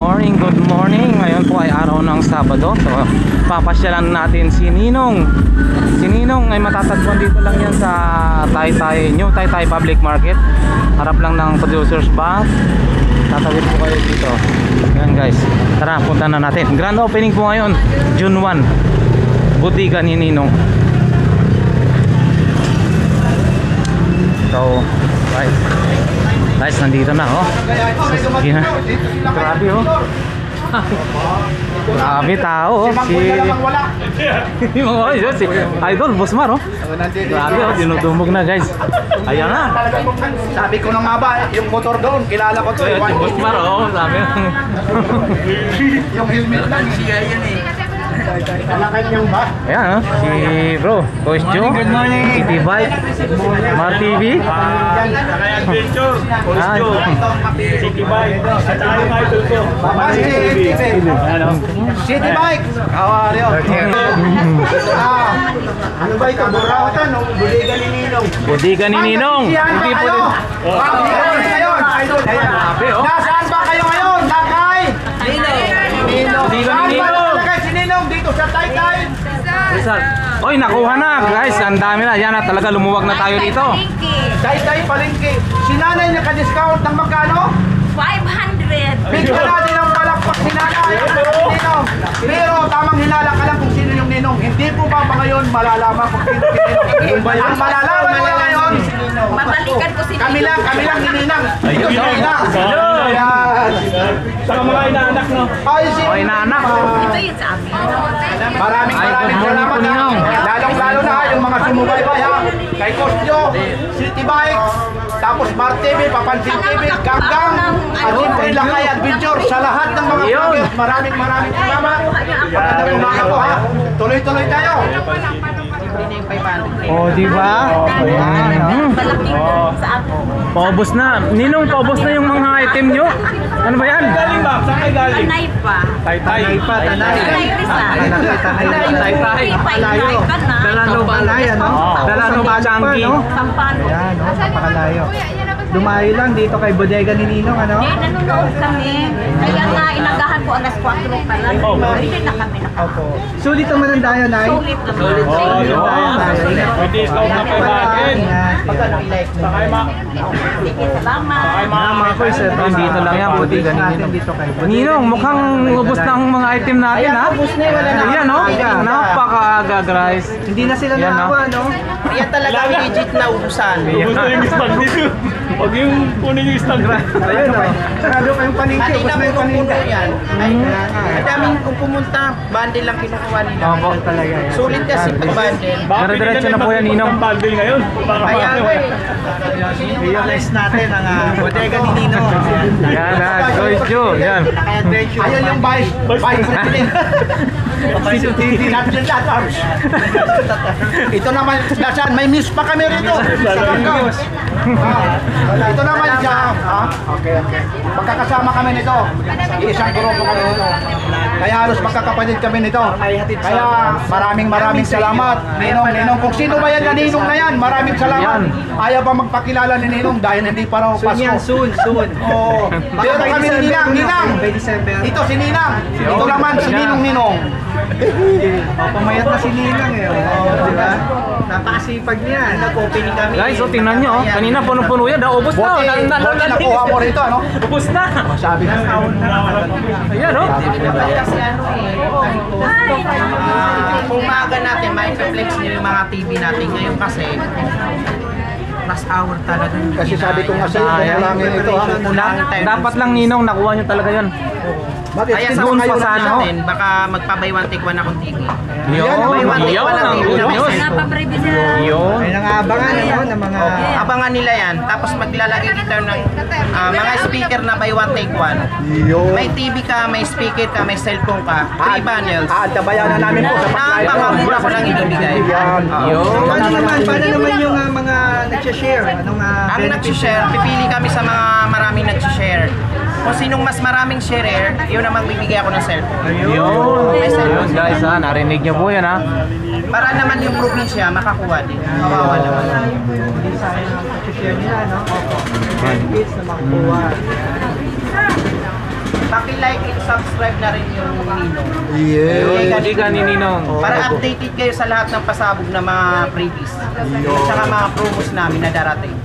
Morning, good morning. Ngayon po ay araw ng Sabado. So, papasyalan natin si Ninong. Si Ninong ay matatagpuan dito lang yan sa Taytay, New Taytay Public Market. Harap lang ng Producers Bank. Tatawid po kayo dito. Yan guys. Tara, punta na natin. Grand opening po ngayon, June 1. Butika ni Ninong. So, guys, nandito na oh. Sige na. Grabe oh. Grabe tao oh. Si Idol Bosmar oh. Grabe oh, dinudumog na guys. Ayan na. Sabi ko na nga ba, yung motor doon, kilala ko to. Si Bosmar oh, sabi. Yung helmet lang, siya yan eh. Alakan niyang ba? Ayan oh, si bro, Coach Joe, City Bike, Mar TV, Adventure, City Bike, at saka yung idol ko, City Bike! How are you? Ano ba ito? Burautan o budigan ni Ninong? Budigan ni Ninong. Hindi po din. Nasaan ba kayo ngayon? Lakay! Ninong. Budigan ni Ninong. Si Ninong dito sa Taytay. Oy, nakuha na guys, ang dami na. Yan na talaga, lumuwag na tayo dito. Taytay palengke. Si nanay naka-discount ng magkano? 500. Bigyan natin ang palakpak si nanay. Ninong. Pero tamang hinala ka lang kung sino yung Ninong. Hindi po ba ngayon malalaman kung sino si Ninong? Ang malalaman mo ngayon, Babalikan ko si kami lang ni Ninang. Ito si Ninang. Ayan. saka mga inaanak no. Ay, si Oy, naanak. Ito yung sa amin. Maraming good morning salamat po, ha. Ninong. Lalong-lalo na yung mga sumubaybay ha. Kay Kostyo, City Bike, tapos Mar TV, Papansin TV, Ganggang, at siyempre Lakay Adventure sa lahat ng mga vloggers. Maraming salamat. Magandang umaga po ha. Tuloy-tuloy tayo. Oh, di ba? Ayan. Malaking sa ako. Paubos na. Ninong, paubos na yung mga item nyo. Ano ba yan? Galing ba? Saan kayo galing? Tanay pa. Taytay. Tanay Rizal. Taytay. Tanay ka na. Dalano Balay, ano? Dalano Changi. Sampano. Yan, no? Napakalayo. Dumayo lang dito kay bodega ni Ninong, ano? Eh, nanonood kami. Kaya nga, inagahan ko alas 4 pa lang. Hindi na kami Opo. Sulit naman ang dayo, Nay. Sulit naman. Oh, yun. May discount na kayo natin. Saka yung mga... Sige, salamat. Saka yung mga Boys, Dito lang yan, bodega ni natin Ninong. dito kay Ninong, mukhang ubos na ang mga item natin ha. ubos na, wala na. Ayan no, napakaaga guys. Hindi na sila Yan, no? naawa, no? Yan talaga legit na ubusan. ubus na yung stand dito. Huwag yung kunin yung stand. Ayun, no? Sarado kayong paningki, ubos na yung paningki. yan. Ang daming kung pumunta, bundle lang kinukuha nila. Opo. Talaga yan. Sulit kasi pag bundle. Baka Dire-diretso na po yan, Ninong. Ang bundle ngayon. Baka Kaya paano. Realize natin ang bodega ni Ninong. Yan na, Coach Joe. Yan. Ayun yung vice president. Ito naman, nasaan? May miss pa kami rito. Ito naman siya. Okay. Magkakasama kami nito. Isang grupo kami nito. Kaya halos magkakapatid kami nito. Kaya maraming salamat. Ninong, kung sino ba yan na Ninong na yan, maraming salamat. Ayaw ba magpakilala ni Ninong dahil hindi pa raw Pasko. Soon. Oo. Pero kami ni Ninang. By December. Ito si Ninang. Ito naman si Ninong. Pumayat na si Ninong eh. Di ba? Napakasipag niya. Nag-opening kami. Guys, so tingnan nyo. Kanina punong-puno yan. Ubos na. Buti nakuha mo rito, ano? Ubos na. Sabi na. Ayan no. Kasi ano kung maaga natin, mai-flex nyo yung mga TV natin. Ngayon kasi, rush hour talaga. Kasi sabi ko nga sa'yo, kulangin ito ha. Kulangin tayo. Dapat lang Ninong, nakuha nyo talaga yan. Kaya sa Doon mga pa sa ano? natin, baka magpa-buy one take one akong TV. Yun, Buy one take one ang good news. Napapreview sila. Yun. Ay nangabangan ano, ng mga... Abangan nila yan, tapos maglalagay dito ng mga speaker na buy one take one. May TV ka, may speaker ka, may cellphone ka, 3 bundles. Tabayan na namin po sa Napakamura ko lang ibibigay. Yun. Paano naman yung mga nag-share? Anong Ang benefits nag-share, pipili kami sa mga maraming nag-share. Kung sinong mas maraming sharer, yun namang bibigay ako ng cellphone. Yun guys ha, narinig nyo po yan ha. Para naman yung probinsya makakuha din. Kawawa naman. Hindi sayang ang pag-share nila, no? Opo. Benefits na makukuha. Paki-like and subscribe na rin yung Ninong. Yeah. Bodega ni Ninong. Para updated kayo sa lahat ng pasabog na mga freebies. At saka mga promos namin na darating.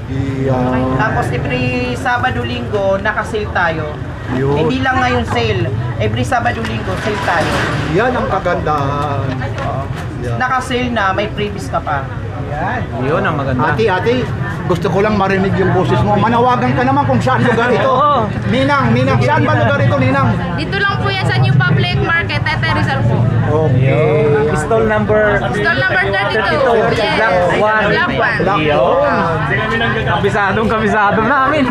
Yeah. Tapos every Sabado-Linggo, naka-sale tayo. Yun. Hindi lang ngayon sale. Every Sabado-Linggo, sale tayo. Yan ang kagandahan. Yeah. Naka-sale na, may freebies ka pa. Yun ang maganda. Ate, gusto ko lang marinig yung boses mo. Manawagan ka naman kung saan lugar ito. Oo. Ninang, saan ba lugar ito, Ninang? Dito lang po yan sa New Public Market, Tete Rizal po. Okay. Stall number Stall number 32. Yes. Black one. Black one. Black Yun. Kabisadong namin.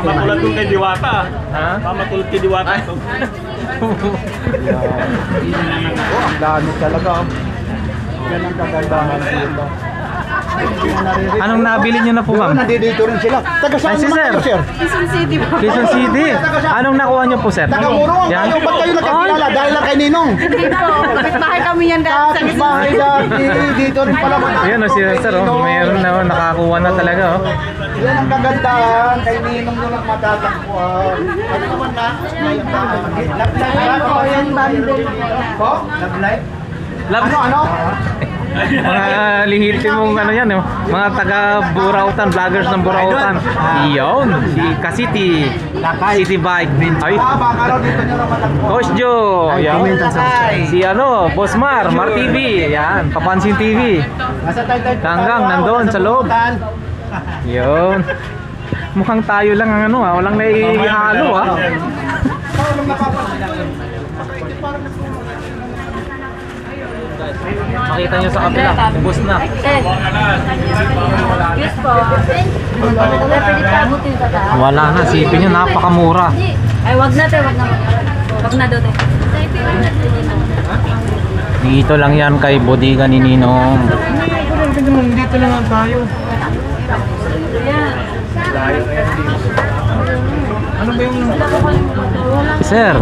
Matulad kung kay Diwata. Ha? Matulad kay Diwata. Oh, ang dami talaga. Yan ang kagandahan dito. Anong nabili nyo na po, Yun, ma'am? nandito rin sila. Taga saan Ay, si naman sir. kayo, sir? Quezon City po. Quezon City. Anong nakuha nyo po, sir? Taga Murong Yan. kayo. Ba't kayo nagkakilala? Dahil lang kay Ninong. Hindi po. Kapit-bahay kami yan dati sa Kapit bahay dati. Dito rin pala. Ayan o, si sir, oh. Mayroon na, nakakuha na talaga, oh. Yan ang kagandahan. Kay Ninong nyo lang matatakbuhan. Ano naman na? Love life ba? Yan bundle. Po? Love life? Love. Ano? Mga lihitin mong ano yan, oh. Mga taga Burautan, vloggers ng Burautan. Iyon, si Kasiti, City Bike. Ay, Baka raw dito nyo lang matakbuhan. Coach Joe. Yan. Si ano, Boss Mar TV. Yan, Papansin TV. Nasa Taytay. Hanggang nandun sa loob. Yun. Mukhang tayo lang ang ano, walang naihalo, ah. Makita nyo sa kapila, ubos na. Yes po. Pwede ka abutin sa taas. Wala na, sipin nyo, napakamura. Ay, wag na tayo, wag na. Wag na daw tayo. Dito lang yan kay Bodega ni Ninong. Dito lang tayo. Ano ba yung... Sir,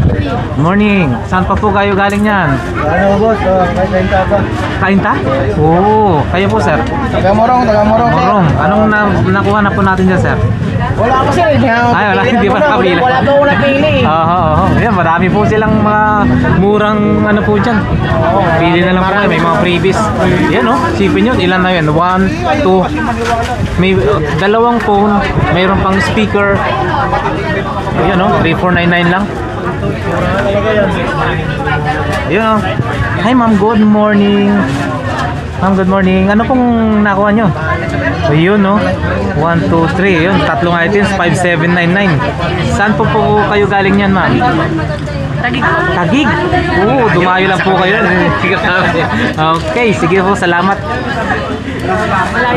morning. Saan pa po kayo galing yan? Ano boss? Kain ka ba? Kainta? Oo, kayo po sir. Taga Morong. Morong. Anong nakuha na po natin dyan, sir? Wala ako sir. Ay, wala, hindi pa nakabili. Wala po ako napili. Oo. Yan, marami po silang mga murang ano po dyan. Pili na lang po kayo, may mga freebies. Yan o, sipin yun, ilan na yun? 1, 2, may dalawang phone, mayroon pang speaker. Yan o, 3499 lang. Yan o. Hi ma'am, good morning. Ma'am, good morning. Ano pong nakuha nyo? So yun no, 1, 2, 3, yun, tatlong items, 5799. Saan po kayo galing yan ma'am? Tagig. Tagig? Oo, dumayo lang po kayo. Okay, sige po, salamat.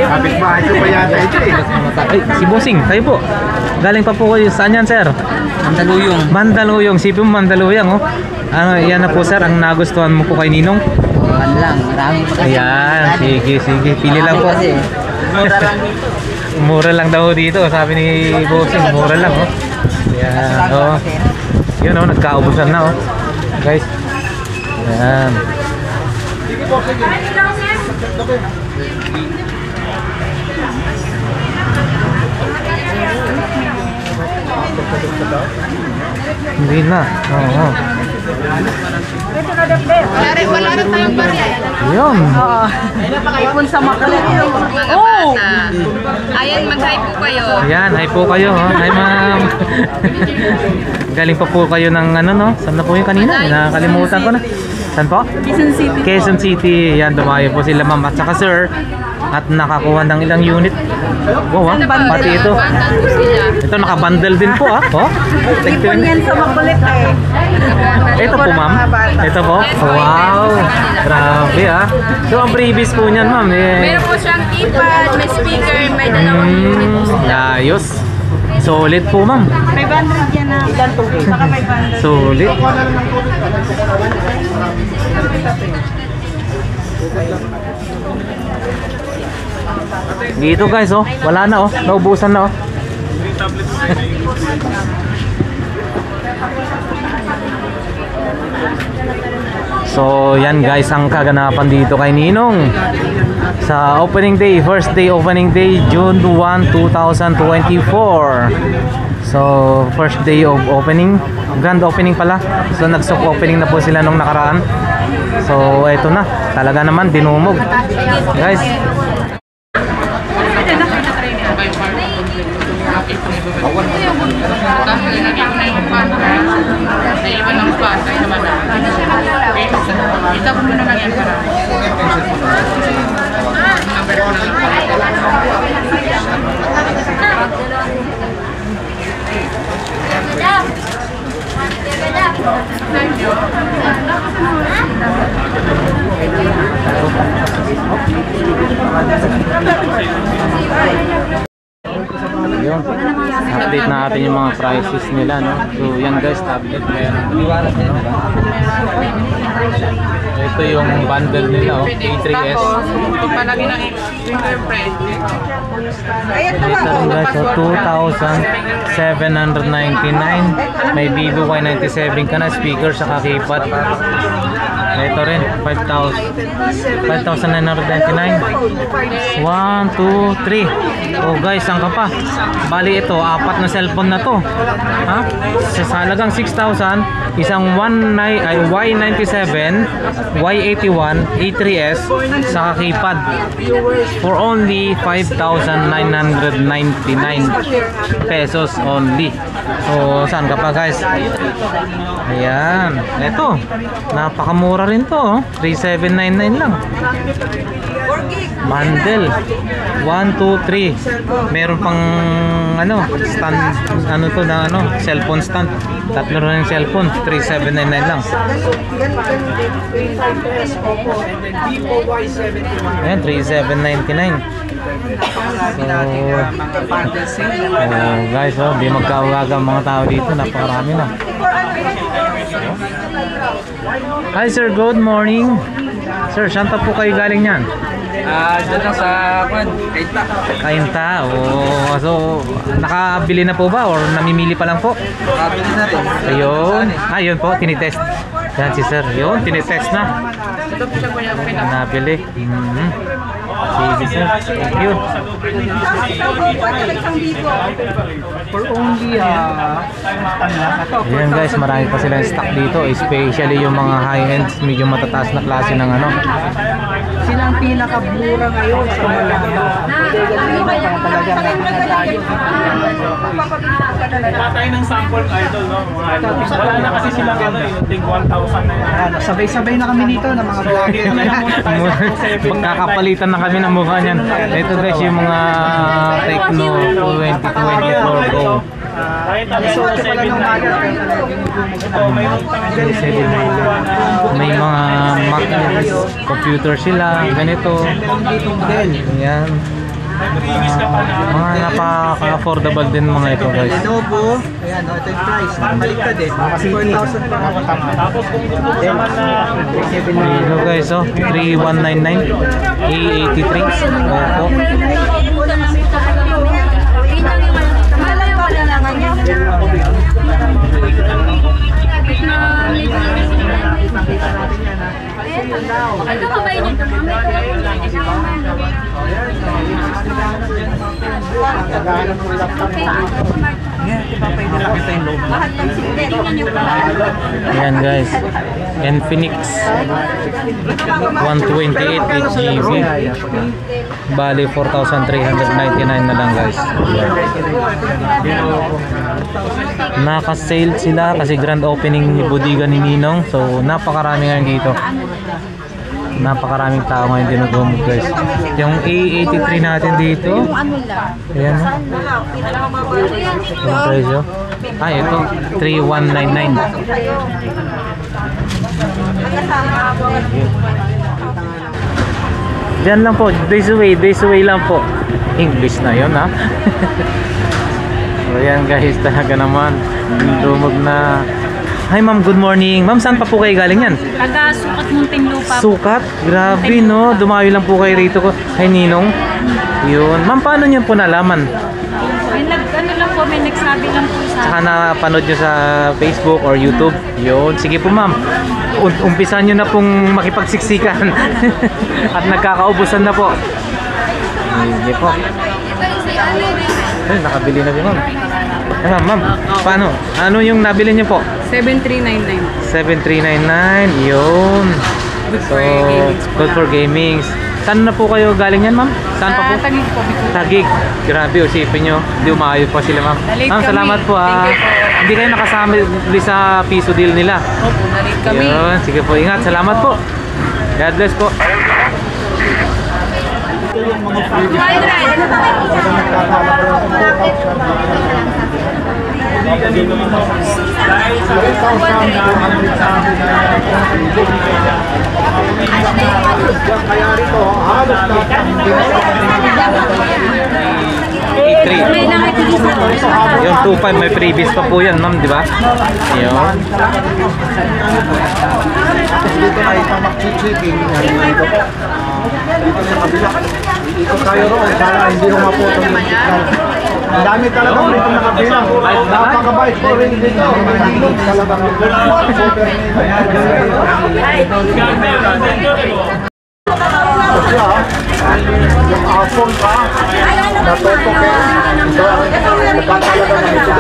Kapit bahay ko pa yata ito eh. Ay, si Bossing, kayo po. Galing pa po kayo, saan yan sir? Mandaluyong. Mandaluyong, sipin mo Mandaluyong oh. Ano, yan na po sir, ang nagustuhan mo po kay Ninong. Man lang, marami pa Ayan, sige, pili lang po. Mura lang dito. Mura lang daw dito, sabi ni Bossing, mura lang oh. Ayan, oh. Yun oh, nagkaubusan na oh. Guys. Ayan. Hindi na. Oo. Wala rin tayong barya. Yun. Ipon sa makulit. Oh! Ayan, mag-hi po kayo. Ayan, hi po kayo. Oh. Hi ma'am. Galing pa po kayo ng ano no? Saan na po yung kanina? Nakakalimutan ko na. Saan po? Quezon City. Quezon City. Yan, dumayo po sila ma'am at saka sir. At nakakuha ng ilang unit. Wow, pati ito. Ito nakabundle din po ah. Oh. Ipon yan sa makulit eh. Ito po ma'am. Ito po. Wow. Grabe ah. So ang previous po niyan ma'am eh. Meron po siyang keypad, may speaker, may dalawang unit po. Ayos. Solid po ma'am. 500 yan na. Ilan to? Saka 500. Solid. Dito guys oh, wala na oh, naubusan na oh. So yan guys ang kaganapan dito kay Ninong. sa opening day, first day opening day, June 1, 2024. So first day of opening, grand opening pala. So nag-soft opening na po sila nung nakaraan. So eto na, talaga naman dinumog guys. Yun. Update natin yung mga prices nila, no? So yan guys, tablet meron. Ito yung bundle nila, oh, A3S. Palagi ng fingerprint. Ito rin guys, oh, 2,799. May Vivo Y97 ka na, speaker sa keypad. Ito rin, 5,999. 1, 2, 3. Oh guys, ang ka pa. Bali ito, 4 na cellphone na to. Ha? Sa halagang 6,000, isang Y97, Y81, A3S sa keypad for only 5,999 pesos only. So saan ka pa guys? Ayan, ito napakamura rin to, oh. 3,799 lang. Bundle 1, 2, 3. Meron pang ano, stand, ano to na ano, cellphone stand. Tatlo rin yung cellphone, 3,799 lang. Ayan, 3,799. So, guys, oh, di magkaugaga ang mga tao dito, napakarami na. Hi sir, good morning. Sir, saan pa po kayo galing yan? Dyan lang sa Kainta. Oh, so nakabili na po ba or namimili pa lang po? Nakabili na rin. Ayun. Ayun po, tinitest. Yan si sir. Yun, tinitest na. Nabili. Sige sir. Thank you. For only Ayan guys, marami pa silang stock dito. Especially yung mga high-end, medyo matataas na klase ng ano. sila ang pinakamura ngayon sa mga Patay ng sample idol, no? Wala na kasi silang ano, yung tig 1,000 na yan. sabay-sabay na kami dito ng mga vlogger. Magkakapalitan na kami ng mukha niyan. Ito guys yung mga Tecno 2024 Go. Kahit ano sa 7 na May mga Mac computer sila, ganito. Yan. Mga napaka-affordable din mga ito guys. Lenovo, ayan, ito yung price. Baliktad eh. 4,000 pa. tapos kung gusto mo naman na Ito guys, oh, 3199 A83 Oppo. Ano ka ba yun? Ayan guys, Infinix 128 8GB, bali 4,399 na lang guys. Naka-sale sila kasi grand opening ni Bodega ni Ninong, so napakarami ngayon dito. Napakaraming tao ngayon dinudumog guys. Yung A83 natin dito, ayan o, yung presyo. Ito 3,199. Diyan lang po, this way lang po. English na yun ha. So yan guys, talaga naman dumog na. Hi ma'am, good morning. Ma'am, saan pa po kayo galing yan? Taga Sukat Muntinlupa. Sukat? Grabe no, dumayo lang po kayo rito kay Ninong. Yun. Ma'am, paano niyo po nalaman? May ano lang po, may nagsabi lang po sa Saka napanood nyo sa Facebook or YouTube. Yun. Sige po ma'am. Umpisan nyo na pong makipagsiksikan. At nagkakaubusan na po. Sige po. Ay, nakabili na si ma'am. Ma'am, paano? Ano yung nabili nyo po? 7399. 7399. Yun. So, good for gaming. Saan na po kayo galing yan, ma'am? Saan pa po? Tagig po. Tagig. Grabe, usipin nyo. Hindi umayos pa sila, ma'am. Nalit Ma'am, kami. salamat po ha. Thank you po. Hindi kayo nakasama sa piso deal nila. Opo, nalit kami. Yun. Sige po, ingat. Salamat po. God bless po. Kaya rito, halos May nakitigis na po. Yung 2.5 may freebies pa po yan, ma'am, di ba? Yun. dito ay pamakchichiking. Dito po. Dito sa kabila. Dito tayo roon para hindi humapoto yung signal. Ang dami talaga dito nakabilang. Napakabait po rin dito. Talagang super yung apple pa, natuto ka. Ito ang nagkakalaga ng ito.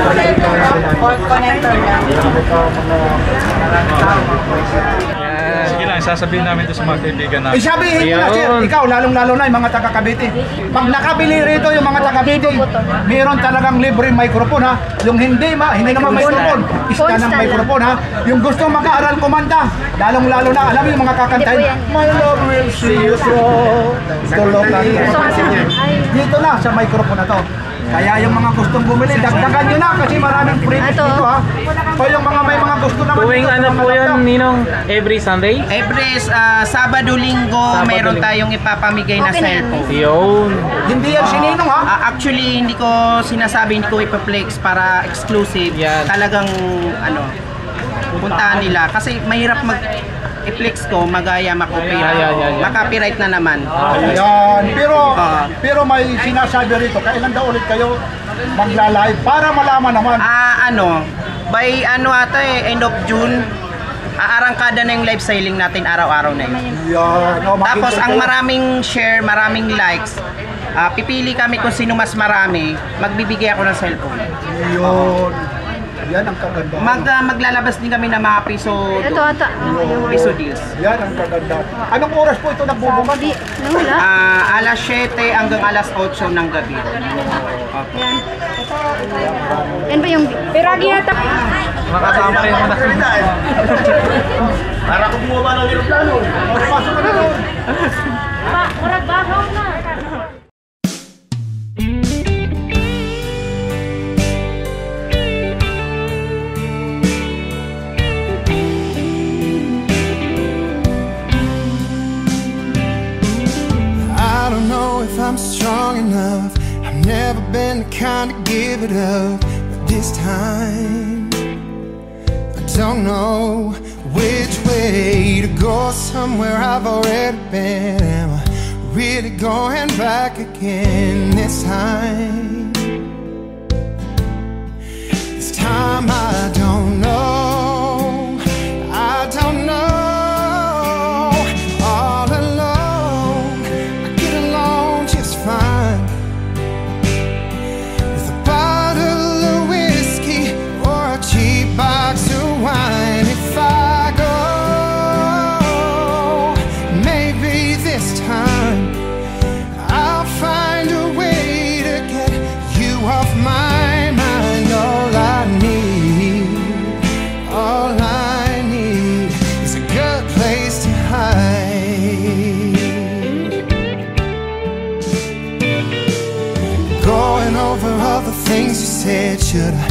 Sige lang, sasabihin namin ito sa mga kaibigan namin. Isabihin mo na sir, Ayun. ikaw lalong-lalo na yung mga taga Cavite. Pag nakabili rito yung mga taga Cavite, mayroon talagang libre microphone ha. Yung hindi naman microphone, isa ng microphone ha. Yung gusto mag-aaral kumanta, lalong-lalo na, alam mo yung mga kakantahin, My love will see you through. Dito na sa microphone na to. Kaya yung mga gustong bumili, dagdagan nyo na kasi maraming freebies dito ha. O yung mga may mga gusto naman Tuwing dito, ano mga po yun, laptop. Ninong? Every Sunday? Every Sabado, Linggo, Sabado, meron Linggo. tayong ipapamigay na cellphone. Yun. Hindi yan sininong ha. Actually, hindi ko sinasabi, hindi ko ipaplex para exclusive. Yan. Talagang, puntahan nila. Kasi mahirap i-flex ko, magaya, makopyright. Yan. Makopyright na naman. Ayan, pero may sinasabi rito, kailan daw ulit kayo magla-live para malaman naman. By end of June, aarangkada na yung live selling natin araw-araw na yun. Yan, Tapos ang maraming share, maraming likes, pipili kami kung sino mas marami, magbibigay ako ng cellphone. Yun. Yan ang kaganda. Maglalabas din kami ng mga piso deals. Yan ang kaganda. Anong oras po ito nagbubunga? Alas 7 hanggang alas 8 ng gabi. Yan ba yung piragi yata? Makasama rin mo na. Para kung bumaba ng aeroplano. Pasok na doon. Murag bagaw na. I don't know if I'm strong enough. I've never been the kind to give it up. But this time, I don't know which way to go. Somewhere I've already been. Am I really going back again this time? This time I don't know. I don't know. All alone, I get along just fine with a bottle of whiskey or a cheap box of wine. If I go, maybe this time I'll find a way to get you off my mind. All I need is a good place to hide. Going over all the things you said, should I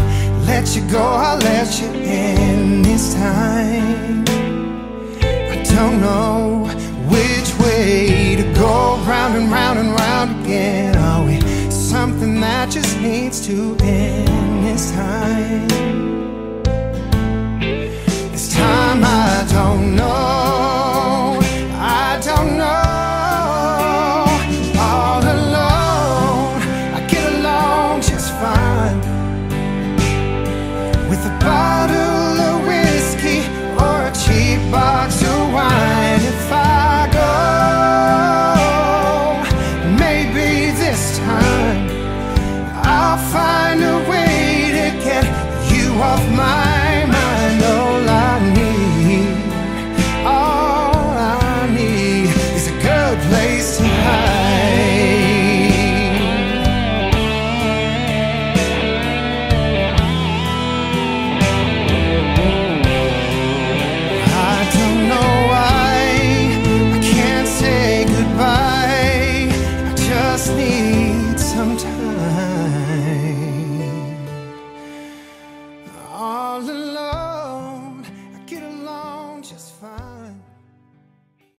let you go? I'll let you in this time. I don't know which way to go, round and round and round again. Are we something that just needs to end this time? This time I don't know. I don't know. All alone, I get along just fine with a bottle